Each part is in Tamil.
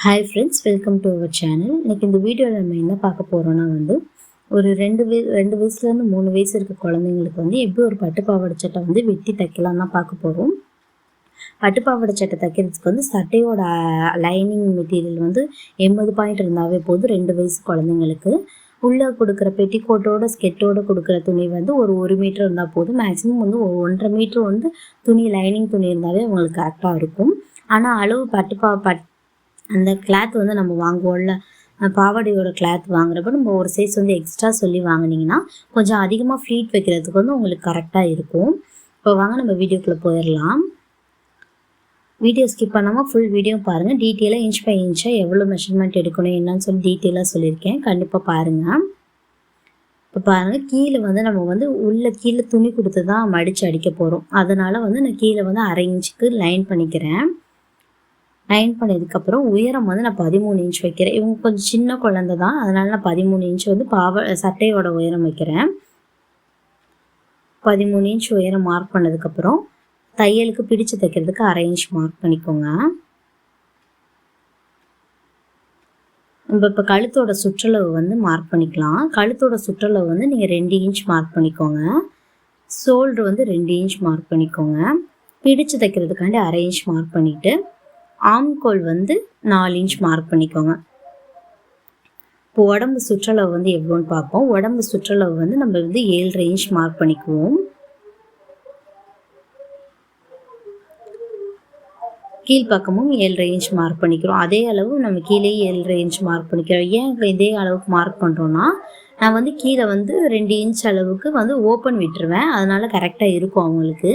Hi friends, welcome to our channel. இன்றைக்கி இந்த வீடியோவில் நம்ம என்ன பார்க்க போகிறோன்னா ஒரு ரெண்டு வயசுலேருந்து 3 வயசு இருக்க குழந்தைங்களுக்கு எப்படி ஒரு பட்டுப்பாவாடை சட்டை வெட்டி தைக்கலாம் தான் பார்க்க போகிறோம். பட்டுப்பாவாடை சட்டை தைக்கிறதுக்கு சட்டையோட லைனிங் மெட்டீரியல் 80 பாயிண்ட் இருந்தாவே போதும். 2 வயசு குழந்தைங்களுக்கு உள்ளே கொடுக்குற பெட்டிக்கோட்டோட ஸ்கெட்டோட கொடுக்குற துணி ஒரு 1 மீட்டர் இருந்தால் போதும். மேக்ஸிமம் ஒரு 1.5 மீட்டர் துணி லைனிங் துணி இருந்தாவே அவங்களுக்கு கரெக்டாக இருக்கும். ஆனால் அளவு அந்த கிளாத் நம்ம வாங்குவோம்ல, பாவாடையோட கிளாத் வாங்குறப்ப நம்ம ஒரு சைஸ் எக்ஸ்ட்ரா சொல்லி வாங்கினீங்கன்னா கொஞ்சம் அதிகமாக ஃப்ளீட் வைக்கிறதுக்கு உங்களுக்கு கரெக்டாக இருக்கும். இப்போ வாங்க நம்ம வீடியோக்குள்ளே போயிடலாம். வீடியோ ஸ்கிப் பண்ணாமல் ஃபுல் வீடியோ பாருங்கள். டீட்டெயிலாக இன்ச் பை இன்ச்சாக எவ்வளோ மெஷர்மெண்ட் எடுக்கணும் என்னன்னு சொல்லி டீட்டெயிலாக சொல்லியிருக்கேன். கண்டிப்பாக பாருங்கள். இப்போ பாருங்கள், கீழே நம்ம கீழே துணி கொடுத்து தான் மடித்து அடிக்க போகிறோம். அதனால் நான் கீழே 1/2 இன்ச்சுக்கு லைன் பண்ணிக்கிறேன். லைன் பண்ணதுக்கப்புறம் உயரம் நான் 13 இன்ச் வைக்கிறேன். இவங்க கொஞ்சம் சின்ன குழந்தை தான், அதனால் நான் 13 இன்ச் சட்டையோட உயரம் வைக்கிறேன். 13 இன்ச் உயரம் மார்க் பண்ணதுக்கப்புறம் தையலுக்கு பிடிச்சு தைக்கிறதுக்கு 1/2 இன்ச் மார்க் பண்ணிக்கோங்க. நம்ம இப்போ கழுத்தோட சுற்றளவு மார்க் பண்ணிக்கலாம். கழுத்தோட சுற்றளவு நீங்கள் 2 இன்ச் மார்க் பண்ணிக்கோங்க. ஷோல்டர் 2 இன்ச் மார்க் பண்ணிக்கோங்க. பிடிச்சு தைக்கிறதுக்காண்டி 1/2 இன்ச் மார்க் பண்ணிவிட்டு ஆம்கோல் 4 இன்ச் மார்க் பண்ணிக்கோங்க. இப்போ உடம்பு சுற்றளவு எவ்வளோன்னு பார்ப்போம். உடம்பு சுற்றளவு நம்ம 7.5 இன்ச் மார்க் பண்ணிக்குவோம். கீழ்ப்பக்கமும் 7.5 இன்ச் மார்க் பண்ணிக்கிறோம். அதே அளவு நம்ம கீழே 7.5 இன்ச் மார்க் பண்ணிக்கிறோம். ஏன் இதே அளவுக்கு மார்க் பண்ணுறோன்னா, நான் கீழே 2 இன்ச் அளவுக்கு ஓப்பன் விட்டுருவேன். அதனால் கரெக்டாக இருக்கும் அவங்களுக்கு.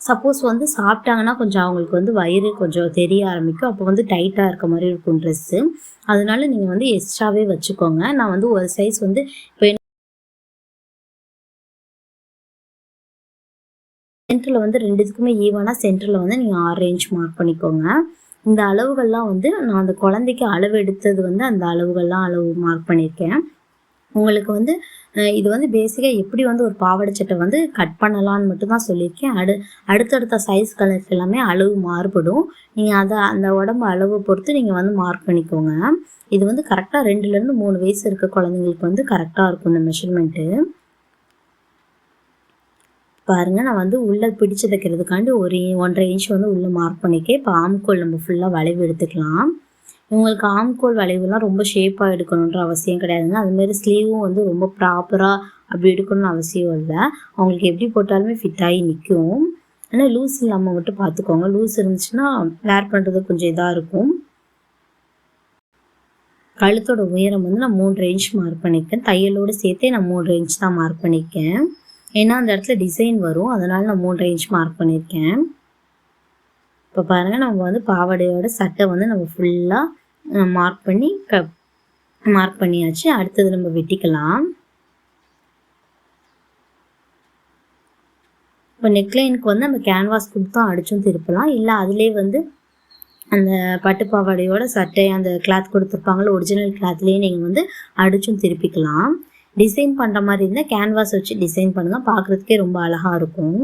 சப்போஸ் சாப்பிட்டாங்கன்னா கொஞ்சம் அவங்களுக்கு வயிறு கொஞ்சம் தெரிய ஆரம்பிக்கும். அப்போ டைட்டாக இருக்க மாதிரி இருக்கும் ட்ரெஸ்ஸு. அதனால நீங்கள் எக்ஸ்ட்ராவே வச்சுக்கோங்க. நான் ஒரு சைஸ் இப்போ சென்டரில் 2த்துக்குமே ஈவனாக சென்டரில் நீங்கள் 6 இன்ச் மார்க் பண்ணிக்கோங்க. இந்த அளவுகள்லாம் நான் அந்த குழந்தைக்கு அளவு எடுத்தது அந்த அளவுகள்லாம் அளவு மார்க் பண்ணியிருக்கேன். உங்களுக்கு இது பேசிக்காக எப்படி ஒரு பாவாடை சட்டை கட் பண்ணலான்னு மட்டும் தான் சொல்லியிருக்கேன். அடுத்தடுத்த சைஸ் கலருக்கு எல்லாமே அளவு மாறுபடும். நீங்கள் அந்த உடம்பு அளவை பொறுத்து நீங்கள் மார்க் பண்ணிக்கோங்க. இது கரெக்டாக 2லேருந்து 3 வயசு இருக்க குழந்தைங்களுக்கு கரெக்டாக இருக்கும் இந்த மெஷர்மெண்ட்டு. பாருங்கள், நான் உள்ளே பிடிச்சு தைக்கிறதுக்காண்டி 1.5 இன்ச் உள்ளே மார்க் பண்ணிக்கேன். இப்போ ஆம்கோல் நம்ம ஃபுல்லாக வளைவு எடுத்துக்கலாம். இவங்களுக்கு ஆம்கோல் வளைவுலாம் ரொம்ப ஷேப்பாக எடுக்கணுன்ற அவசியம் கிடையாதுங்க. அதுமாரி ஸ்லீவும் ரொம்ப ப்ராப்பராக அப்படி எடுக்கணும்னு அவசியம் இல்லை. அவங்களுக்கு எப்படி போட்டாலுமே ஃபிட் ஆகி நிற்கும். ஆனால் லூஸ் இல்லாமல் மட்டும் பார்த்துக்கோங்க. லூஸ் இருந்துச்சுன்னா வேர் பண்ணுறது கொஞ்சம் இதாக இருக்கும். கழுத்தோட உயரம் நான் 3.5 இன்ச் மார்க் பண்ணியிருக்கேன். தையலோடு சேர்த்தே நான் 3.5 இன்ச் தான் மார்க் பண்ணியிருக்கேன். ஏன்னா அந்த இடத்துல டிசைன் வரும், அதனால் நான் 3.5 இன்ச் மார்க் பண்ணியிருக்கேன். இப்போ பாருங்கள், நம்ம பாவாடையோட சட்டை நம்ம ஃபுல்லாக மார்க் பண்ணியாச்சு. அடுத்தது நம்ம வெட்டிக்கலாம். இப்போ நெக்லைனுக்கு நம்ம கேன்வாஸ் கொடுத்தும் அடிச்சும் திருப்பலாம். இல்லை அதிலே அந்த பட்டு பாவாடையோட சட்டை அந்த கிளாத் கொடுத்துருப்பாங்கள ஒரிஜினல் கிளாத்லேயே நீங்கள் அடிச்சும் திருப்பிக்கலாம். டிசைன் பண்ணுற மாதிரி இருந்தால் கேன்வாஸ் வச்சு டிசைன் பண்ணுங்கள், பார்க்குறதுக்கே ரொம்ப அழகாக இருக்கும்.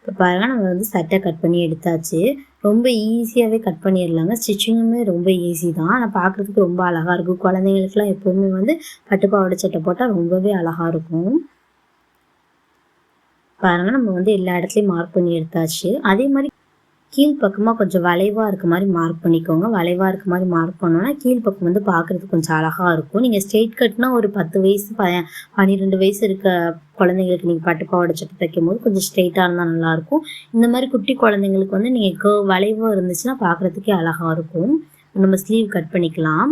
இப்போ பாருங்கள், நம்ம சட்டை கட் பண்ணி எடுத்தாச்சு. ரொம்ப ஈஸியாகவே கட் பண்ணிடலாங்க. ஸ்டிச்சிங்குமே ரொம்ப ஈஸி தான். ஆனால் பார்க்குறதுக்கு ரொம்ப அழகாக இருக்கும். குழந்தைங்களுக்குலாம் எப்போவுமே பட்டுப்பாவாடை சட்டை போட்டால் ரொம்பவே அழகாக இருக்கும். பாருங்கள், நம்ம எல்லா இடத்துலையும் மார்க் பண்ணி எடுத்தாச்சு. அதே மாதிரி கீழ்ப்பக்கமாக கொஞ்சம் வளைவாக இருக்க மாதிரி மார்க் பண்ணிக்கோங்க. வளைவாக இருக்க மாதிரி மார்க் பண்ணோன்னா கீழ்ப்பக்கம் பார்க்குறதுக்கு கொஞ்சம் அழகாக இருக்கும். நீங்கள் ஸ்ட்ரெயிட் கட்னா ஒரு 10 வயசு 12 வயசு இருக்க குழந்தைங்களுக்கு நீங்கள் பட்டுப்பாவாடை சட்டை தைக்கும் போது கொஞ்சம் ஸ்ட்ரெயிட்டாக இருந்தால் நல்லாயிருக்கும். இந்த மாதிரி குட்டி குழந்தைங்களுக்கு நீங்கள் வளைவாக இருந்துச்சுன்னா பார்க்குறதுக்கே அழகாக இருக்கும். நம்ம ஸ்லீவ் கட் பண்ணிக்கலாம்.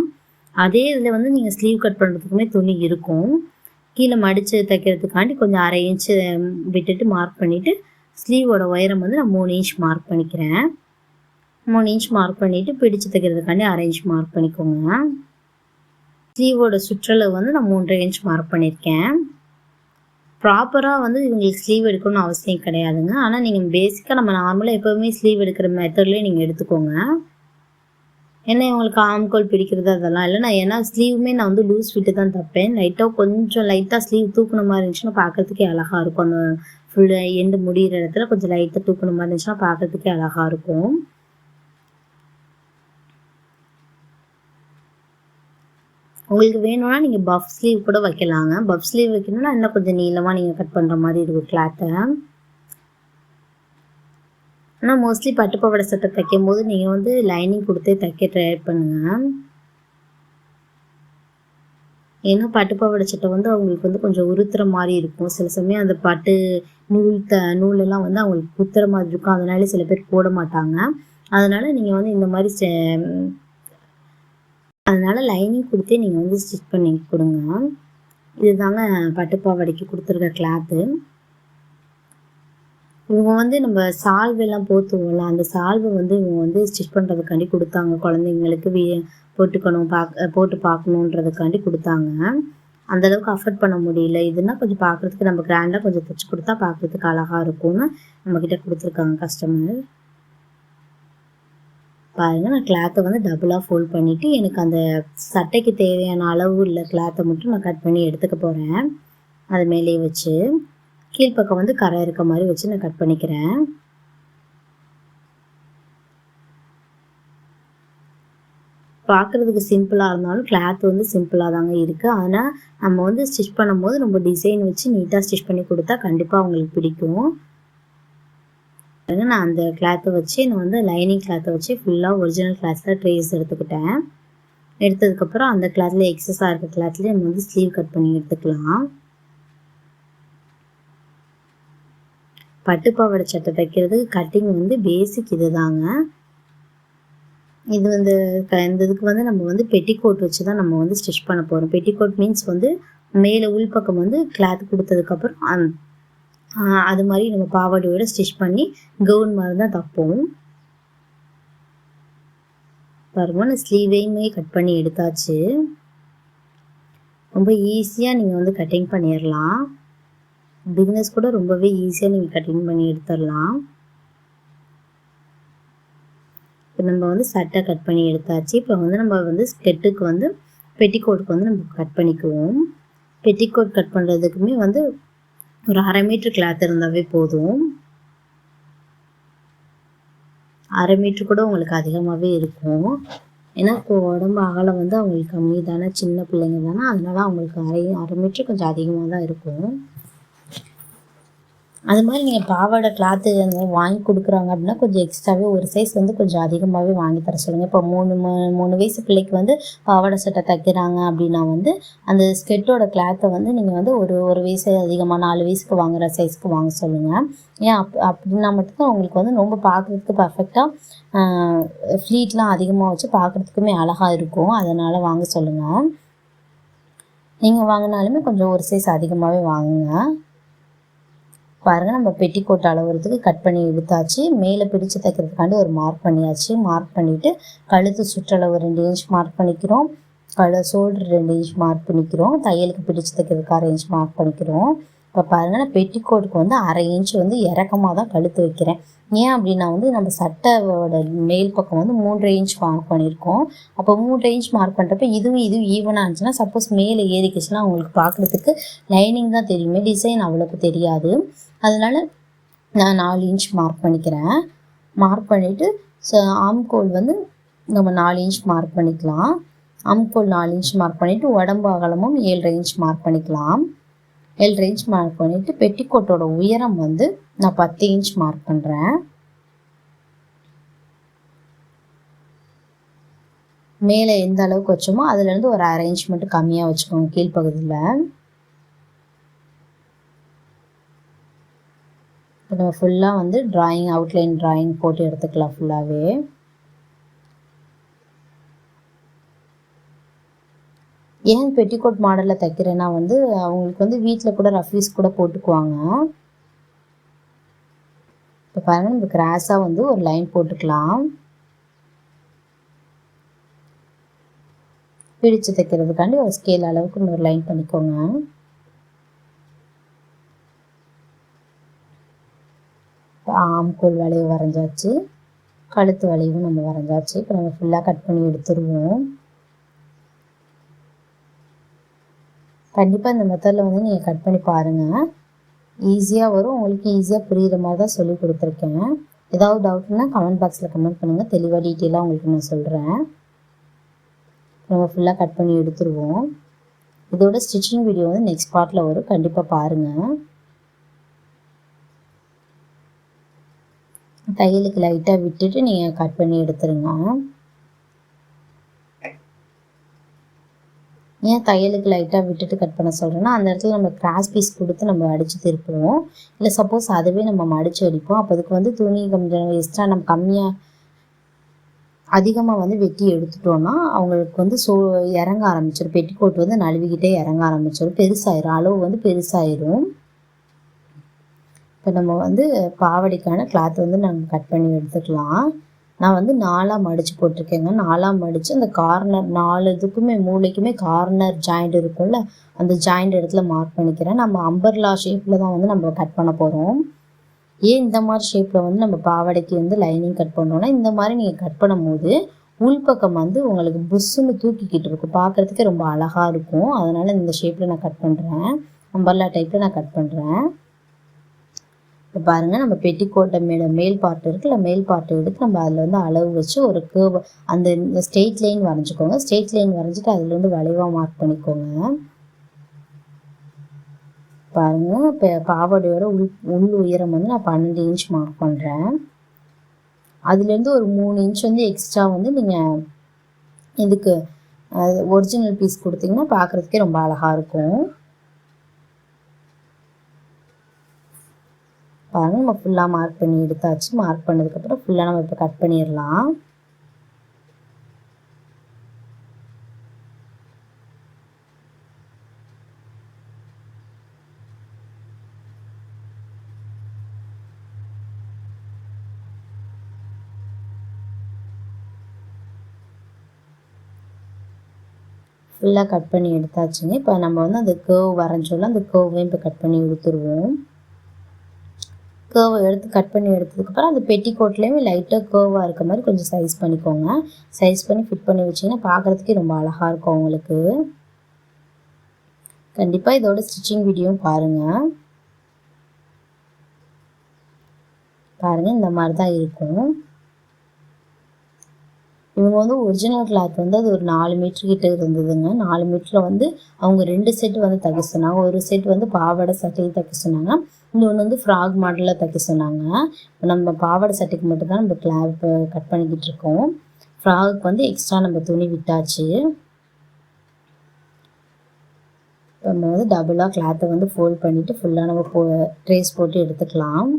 அதே இதில் நீங்கள் ஸ்லீவ் கட் பண்ணுறதுக்குமே துணி இருக்கும். கீழே மடித்து தைக்கிறதுக்காண்டி கொஞ்சம் 1/2 இன்ச்சு விட்டுட்டு மார்க் பண்ணிவிட்டு ஸ்லீவோட உயரம் நான் 3 இன்ச் மார்க் பண்ணிக்கிறேன். 3 இன்ச் மார்க் பண்ணிவிட்டு பிடிச்சு தைக்கிறதுக்காண்டி 1/2 இன்ச் மார்க் பண்ணிக்கோங்க. ஸ்லீவோட சுற்றளவு நான் 3.5 இன்ச் மார்க் பண்ணியிருக்கேன். ப்ராப்பராக இவங்களுக்கு ஸ்லீவ் எடுக்கணும்னு அவசியம் கிடையாதுங்க. ஆனால் நீங்கள் பேசிக்காக நம்ம நார்மலாக எப்போவுமே ஸ்லீவ் எடுக்கிற மெத்தட்லேயே நீங்கள் எடுத்துக்கோங்க. ஏன்னா இவங்களுக்கு ஆம்கோல் பிடிக்கிறது அதெல்லாம் இல்லை. நான் ஏன்னா ஸ்லீவுமே நான் லூஸ் விட்டு தான் தைப்பேன். கொஞ்சம் லைட்டாக ஸ்லீவ் தூக்குன மாதிரி இருந்துச்சுன்னா பார்க்குறதுக்கே அழகாக இருக்கும். அந்த ஃபுல்லாக எண்டு முடிகிற இடத்துல கொஞ்சம் லைட்டாக தூக்கணும் மாதிரி இருந்துச்சுன்னா பார்க்கறதுக்கே அழகாக இருக்கும். உங்களுக்கு வேணும்னா நீங்கள் பஃப் ஸ்லீவ் கூட வைக்கலாங்க. பஃப் ஸ்லீவ் வைக்கணும்னா இன்னும் கொஞ்சம் நீளமாக நீங்கள் கட் பண்ணுற மாதிரி இருக்கும் கிளாத்தை. ஆனால் மோஸ்ட்லி பட்டுப்பாவாடை சட்டை தைக்கும் போது நீங்கள் வந்து லைனிங் கொடுத்தே தைக்க ட்ரை பண்ணுங்கள். ஏன்னா பட்டுப்பாவாடை சட்டை வந்து அவங்களுக்கு வந்து கொஞ்சம் உறுத்துற மாதிரி இருக்கும். சில சமயம் அந்த பட்டு நூலெல்லாம் வந்து அவங்களுக்கு குத்துற மாதிரி இருக்கும். அதனால சில பேர் போட மாட்டாங்க. அதனால் நீங்கள் வந்து இந்த மாதிரி அதனால் லைனிங் கொடுத்தே நீங்கள் வந்து ஸ்டிச் பண்ணி கொடுங்க. இதுதாங்க பட்டுப்பாவாடைக்கு கொடுத்துருக்க கிளாத்து. இவங்க வந்து நம்ம சால்வெல்லாம் போத்துவோம்ல, அந்த சால்வை வந்து இவங்க வந்து ஸ்டிச் பண்ணுறதுக்காண்டி கொடுத்தாங்க. குழந்தைங்களுக்கு போட்டு பார்க்கணுன்றதுக்காண்டி கொடுத்தாங்க. அந்தளவுக்கு அஃபோர்ட் பண்ண முடியல. இதுனா கொஞ்சம் பார்க்குறதுக்கு நம்ம கிராண்டாக கொஞ்சம் தைச்சி கொடுத்தா பார்க்குறதுக்கு அழகாக இருக்கும்னு நம்மக்கிட்ட கொடுத்துருக்காங்க கஸ்டமர். பாருங்கள், நான் கிளாத்தை வந்து டபுளாக ஃபோல்ட் பண்ணிவிட்டு எனக்கு அந்த சட்டைக்கு தேவையான அளவு உள்ள கிளாத்தை மட்டும் நான் கட் பண்ணி எடுத்துக்க போகிறேன். அது மேலேயே வச்சு கீழ்ப்பக்கம் வந்து கரை இருக்க மாதிரி வச்சு நான் கட் பண்ணிக்கிறேன். பார்க்குறதுக்கு சிம்பிளாக இருந்தாலும் கிளாத் வந்து சிம்பிளாக தாங்க இருக்குது. ஆனால் நம்ம வந்து ஸ்டிச் பண்ணும்போது நம்ம டிசைன் வச்சு நீட்டாக ஸ்டிச் பண்ணி கொடுத்தா கண்டிப்பாக அவங்களுக்கு பிடிக்கும். நான் அந்த கிளாத்தை வச்சு நான் வந்து லைனிங் கிளாத்தை வச்சு ஃபுல்லாக ஒரிஜினல் கிளாத்தில் ட்ரேஸ் எடுத்துக்கிட்டேன். எடுத்ததுக்கப்புறம் அந்த கிளாத்தில் எக்ஸஸாக இருக்க கிளாத்லேயே நம்ம வந்து ஸ்லீவ் கட் பண்ணி எடுத்துக்கலாம். பட்டுப்பாவாடை சட்டை தைக்கிறதுக்கு கட்டிங் வந்து பேசிக் இது தாங்க. இது வந்து இந்த இதுக்கு வந்து நம்ம வந்து பெட்டிக்கோட் வச்சு தான் நம்ம வந்து ஸ்டிச் பண்ண போகிறோம். பெட்டிக்கோட் மீன்ஸ் வந்து மேலே உள்பக்கம் வந்து கிளாத் கொடுத்ததுக்கப்புறம் அது மாதிரி நம்ம பாவாடையோட ஸ்டிச் பண்ணி கவுன் மாதிரி தான் தைப்போம். பாருங்க, நான் ஸ்லீவையுமே கட் பண்ணி எடுத்தாச்சு. ரொம்ப ஈஸியாக நீங்கள் வந்து கட்டிங் பண்ணிடலாம். பிகினர்ஸ் கூட ரொம்பவே ஈஸியாக நீங்கள் கட்டிங் பண்ணி எடுத்துடலாம். இப்போ நம்ம வந்து சட்டை கட் பண்ணி எடுத்தாச்சு. இப்போ வந்து நம்ம வந்து ஸ்கெட்டுக்கு வந்து பெட்டிக்கோட்டுக்கு வந்து நம்ம கட் பண்ணிக்குவோம். பெட்டிக்கோட் கட் பண்ணுறதுக்குமே வந்து ஒரு 1/2 மீட்டர் கிளாத் இருந்தாவே போதும். 1/2 மீட்ரு கூட உங்களுக்கு அதிகமாகவே இருக்கும். ஏன்னா இப்போ உடம்பு அகலம் வந்து அவங்களுக்கு கம்மி தானே, சின்ன பிள்ளைங்க தானே, அதனால அவங்களுக்கு 1/2 மீட்ரு கொஞ்சம் அதிகமாக தான் இருக்கும். அது மாதிரி நீங்கள் பாவாடை கிளாத்து வாங்கி கொடுக்குறாங்க அப்படின்னா கொஞ்சம் எக்ஸ்ட்ராவே ஒரு சைஸ் வந்து கொஞ்சம் அதிகமாகவே வாங்கி தர சொல்லுங்கள். இப்போ 3 வயசு பிள்ளைக்கு வந்து பாவாடை சட்டை தைக்கிறாங்க அப்படின்னா வந்து அந்த ஸ்கெட்டோட கிளாத்தை வந்து நீங்கள் வந்து ஒரு வயசு அதிகமாக 4 வயசுக்கு வாங்குகிற சைஸ்க்கு வாங்க சொல்லுங்கள். ஏன் அப்படின்னா மட்டும்தான் உங்களுக்கு வந்து ரொம்ப பார்க்குறதுக்கு பர்ஃபெக்டாக ஃப்ளீட்லாம் அதிகமாக வச்சு பார்க்குறதுக்குமே அழகாக இருக்கும். அதனால் வாங்க சொல்லுங்கள். நீங்கள் வாங்கினாலுமே கொஞ்சம் ஒரு சைஸ் அதிகமாகவே வாங்குங்க. பாருங்கள், நம்ம பெட்டிக்கோட் அளவுறதுக்கு கட் பண்ணி எடுத்தாச்சு. மேலே பிடிச்சு தைக்கிறதுக்காண்டி ஒரு மார்க் பண்ணியாச்சு. மார்க் பண்ணிவிட்டு கழுத்து சுற்றளவு 2 இன்ச் மார்க் பண்ணிக்கிறோம். ஷோல்டர் 2 இன்ச் மார்க் பண்ணிக்கிறோம். தையலுக்கு பிடிச்சு தைக்கிறதுக்கு 1/2 இன்ச் மார்க் பண்ணிக்கிறோம். இப்போ பாருங்கள், நான் பெட்டிக்கோட்டுக்கு வந்து 1/2 இன்ச் வந்து இறக்கமாக தான் கழுத்து வைக்கிறேன். ஏன் அப்படின்னா வந்து நம்ம சட்டையோட மேல் பக்கம் வந்து 3.5 இன்ச் மார்க் பண்ணியிருக்கோம். அப்போ 3.5 இன்ச் மார்க் பண்ணுறப்ப இதுவும் ஈவனாக இருந்துச்சுன்னா, சப்போஸ் மேலே ஏறிக்குச்சுன்னா அவங்களுக்கு பார்க்குறதுக்கு லைனிங் தான் தெரியுமே, டிசைன் அவ்வளோக்கு தெரியாது. அதனால் நான் 4 இன்ச் மார்க் பண்ணிக்கிறேன். மார்க் பண்ணிவிட்டு ஆம்கோல் வந்து நம்ம 4 இன்ச் மார்க் பண்ணிக்கலாம். ஆம்கோல் 4 இன்ச் மார்க் பண்ணிவிட்டு உடம்பு அகலமும் 7.5 இன்ச் மார்க் பண்ணிக்கலாம். 7.5 இன்ச் மார்க் பண்ணிவிட்டு பெட்டிக்கோட்டோட உயரம் வந்து நான் 10 இன்ச் மார்க் பண்ணுறேன். மேலே எந்த அளவுக்கு வச்சோமோ அதுலேருந்து ஒரு 1/2 இன்ச் மட்டும் கம்மியாக வச்சுக்கோங்க கீழ்ப்பகுதியில். இப்போ நம்ம ஃபுல்லாக வந்து அவுட்லைன் ட்ராயிங் போட்டு எடுத்துக்கலாம் ஃபுல்லாகவே. ஏன் பெட்டிக்கோட் மாடலில் தைக்கிறேன்னா வந்து அவங்களுக்கு வந்து வீட்டில் கூட ரஃபீஸ் கூட போட்டுக்குவாங்க. இப்போ பாருங்கள், நம்ம கிராஸாக வந்து ஒரு லைன் போட்டுக்கலாம். பிடிச்சு தைக்கிறதுக்காண்டி ஒரு ஸ்கேல் அளவுக்கு இன்னொரு லைன் பண்ணிக்கோங்க. ஆம்கோல் வளைவு வரைஞ்சாச்சு, கழுத்து வளைவும் நம்ம வரைஞ்சாச்சு. இப்போ நம்ம ஃபுல்லாக கட் பண்ணி எடுத்துருவோம். கண்டிப்பாக இந்த மெத்தடில் வந்து நீங்கள் கட் பண்ணி பாருங்கள். ஈஸியாக வரும். உங்களுக்கு ஈஸியாக புரிகிற மாதிரி தான் சொல்லி கொடுத்துருக்கேன். ஏதாவது டவுட்னா கமெண்ட் பாக்ஸில் கமெண்ட் பண்ணுங்கள். தெளிவாக டீட்டெயிலாக உங்களுக்கு நான் சொல்கிறேன். நம்ம ஃபுல்லாக கட் பண்ணி எடுத்துருவோம். இதோட ஸ்டிச்சிங் வீடியோ வந்து நெக்ஸ்ட் பார்ட்டில் வரும், கண்டிப்பாக பாருங்கள். தையலுக்கு லைட்டாக விட்டுட்டு நீங்கள் கட் பண்ணி எடுத்துருங்க. ஏன் தையலுக்கு லைட்டாக விட்டுட்டு கட் பண்ண சொல்கிறேன்னா, அந்த இடத்துல நம்ம கிராஸ் பீஸ் கொடுத்து நம்ம அடித்து திருப்புவோம். இல்லை சப்போஸ் அதுவே நம்ம மடித்து அடிப்போம். அப்போ அதுக்கு வந்து துணி கொஞ்சம் எக்ஸ்ட்ரா நம்ம அதிகமாக வந்து வெட்டி எடுத்துட்டோன்னா அவங்களுக்கு வந்து இறங்க ஆரம்பிச்சிடும். பெட்டிக்கோட் வந்து நழுவிக்கிட்டே இறங்க ஆரம்பிச்சிடும், பெருசாயிரும், அளவு வந்து பெருசாயிரும். இப்போ நம்ம வந்து பாவாடைக்கான கிளாத் வந்து நம்ம கட் பண்ணி எடுத்துக்கலாம். நான் வந்து 4ஆக மடித்து போட்டிருக்கேங்க. 4ஆக மடித்து அந்த கார்னர் 4 இதுக்குமே மூளைக்குமே கார்னர் ஜாயிண்ட் இருக்கும்ல, அந்த ஜாயிண்ட் இடத்துல மார்க் பண்ணிக்கிறேன். நம்ம அம்பர்லா ஷேப்பில் தான் வந்து நம்ம கட் பண்ண போகிறோம். ஏன் இந்த மாதிரி ஷேப்பில் வந்து நம்ம பாவாடைக்கு வந்து லைனிங் கட் பண்ணோன்னா, இந்த மாதிரி நீங்கள் கட் பண்ணும்போது உள்பக்கம் வந்து உங்களுக்கு புஷ்ஷுன்னு தூக்கிக்கிட்டு இருக்கும், பார்க்குறதுக்கே ரொம்ப அழகாக இருக்கும். அதனால் இந்த ஷேப்பில் நான் கட் பண்ணுறேன். அம்பர்லா டைப்பில் நான் கட் பண்ணுறேன். இப்போ பாருங்கள், நம்ம பெட்டிக்கோட்டை மேல் பார்ட் இருக்குல்ல, மேல் பார்ட்டை எடுத்து நம்ம அதில் வந்து அளவு வச்சு ஒரு கேர்வ் அந்த ஸ்ட்ரெயிட் லைன் வரைஞ்சிக்கோங்க. ஸ்ட்ரெயிட் லைன் வரைஞ்சிட்டு அதில் வந்து வளைவாக மார்க் பண்ணிக்கோங்க. பாருங்கள், இப்போ பாவாடையோட உள் உயரம் வந்து நான் 12 இன்ச் மார்க் பண்ணுறேன். அதுலேருந்து ஒரு 3 இன்ச் வந்து எக்ஸ்ட்ரா வந்து நீங்கள் இதுக்கு ஒரிஜினல் பீஸ் கொடுத்தீங்கன்னா பார்க்குறதுக்கே ரொம்ப அழகாக இருக்கும். பாருங்கள், நம்ம ஃபுல்லாக மார்க் பண்ணி எடுத்தாச்சு. மார்க் பண்ணதுக்கப்புறம் ஃபுல்லாக நம்ம இப்போ கட் பண்ணிடலாம். ஃபுல்லாக கட் பண்ணி எடுத்தாச்சுங்க. இப்போ நம்ம வந்து அந்த கேர்வ் வரைஞ்சோம்ல, அந்த கேர்வையும் இப்போ கட் பண்ணி எடுத்துருவோம். கேர்வை எடுத்து கட் பண்ணி எடுத்ததுக்கப்புறம் அந்த பெட்டிக்கோட்லேயுமே லைட்டாக கேர்வாக இருக்க மாதிரி கொஞ்சம் சைஸ் பண்ணிக்கோங்க. சைஸ் பண்ணி ஃபிட் பண்ணி வச்சிங்கன்னா பார்க்குறதுக்கே ரொம்ப அழகாக இருக்கும் உங்களுக்கு. கண்டிப்பாக இதோட ஸ்டிச்சிங் வீடியோவும் பாருங்கள். இந்த மாதிரி தான் இருக்கும். இவங்க வந்து ஒரிஜினல் கிளாத் வந்து அது ஒரு 4 மீட்டர் கிட்ட இருந்ததுங்க. 4 மீட்டரில் வந்து அவங்க 2 செட் வந்து தைக்க சொன்னாங்க. ஒரு செட் வந்து பாவாடை சட்டையை தைக்க சொன்னாங்க, இன்னொன்று வந்து ஃப்ராக் மாடலில் தைக்க சொன்னாங்க. நம்ம பாவாடை சட்டைக்கு மட்டும்தான் நம்ம கிளாத் கட் பண்ணிக்கிட்டு இருக்கோம். ஃப்ராகுக்கு வந்து எக்ஸ்ட்ரா நம்ம துணி விட்டாச்சு. நம்ம வந்து டபுளாக கிளாத்தை வந்து ஃபோல்ட் பண்ணிவிட்டு ஃபுல்லாக நம்ம ட்ரேஸ் போட்டு எடுத்துக்கலாம்.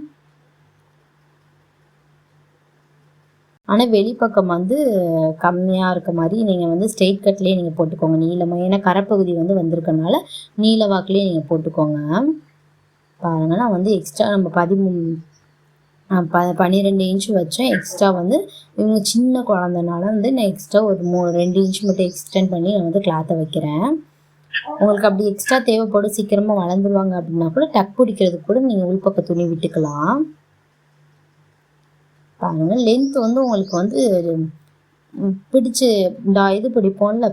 ஆனால் வெளிப்பக்கம் வந்து கம்மியாக இருக்க மாதிரி நீங்கள் வந்து ஸ்ட்ரெயிட் கட்லேயே நீங்கள் போட்டுக்கோங்க, நீளமாக. ஏன்னா கரைப்பகுதி வந்து வந்திருக்கனால நீள வாக்குலேயே நீங்கள் போட்டுக்கோங்க. பாருங்கள், நான் வந்து எக்ஸ்ட்ரா நம்ம 12 இன்ச் வச்சேன். எக்ஸ்ட்ரா வந்து இவங்க சின்ன குழந்தைனால வந்து நான் எக்ஸ்ட்ரா ஒரு 2 இன்ச் மட்டும் எக்ஸ்டெண்ட் பண்ணி நான் வந்து கிளாத்தை வைக்கிறேன். உங்களுக்கு அப்படி எக்ஸ்ட்ரா தேவைப்படும், சீக்கிரமாக வளர்ந்துருவாங்க அப்படின்னா கூட டக் பிடிக்கிறதுக்கு கூட நீங்கள் உள்பக்க துணி விட்டுக்கலாம். பாருங்கள், லென்த் வந்து உங்களுக்கு வந்து பிடிச்சி இது பிடிப்போம்ல,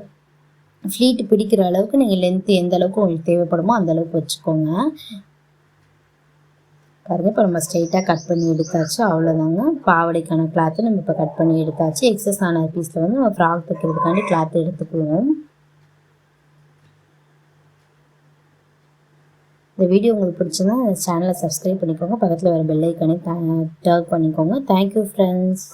ஃப்ளீட்டு பிடிக்கிற அளவுக்கு நீங்கள் லென்த்து எந்த அளவுக்கு உங்களுக்கு தேவைப்படுமோ அந்த அளவுக்கு வச்சுக்கோங்க. பாருங்கள், இப்போ நம்ம ஸ்ட்ரெயிட்டாக கட் பண்ணி எடுத்தாச்சு. அவ்வளோதாங்க, பாவாடைக்கான கிளாத்து நம்ம இப்போ கட் பண்ணி எடுத்தாச்சு. எக்ஸஸ் ஆன பீஸில் வந்து நம்ம ஃப்ராக் தைக்கிறதுக்காண்டி கிளாத்து எடுத்துக்குவோம். இந்த வீடியோ உங்களுக்கு பிடிச்சிருந்தா சேனலை சப்ஸ்கிரைப் பண்ணிக்கோங்க. பக்கத்தில் வர பெல் ஐக்கானே டர்க் பண்ணிக்கோங்க. Thank you friends.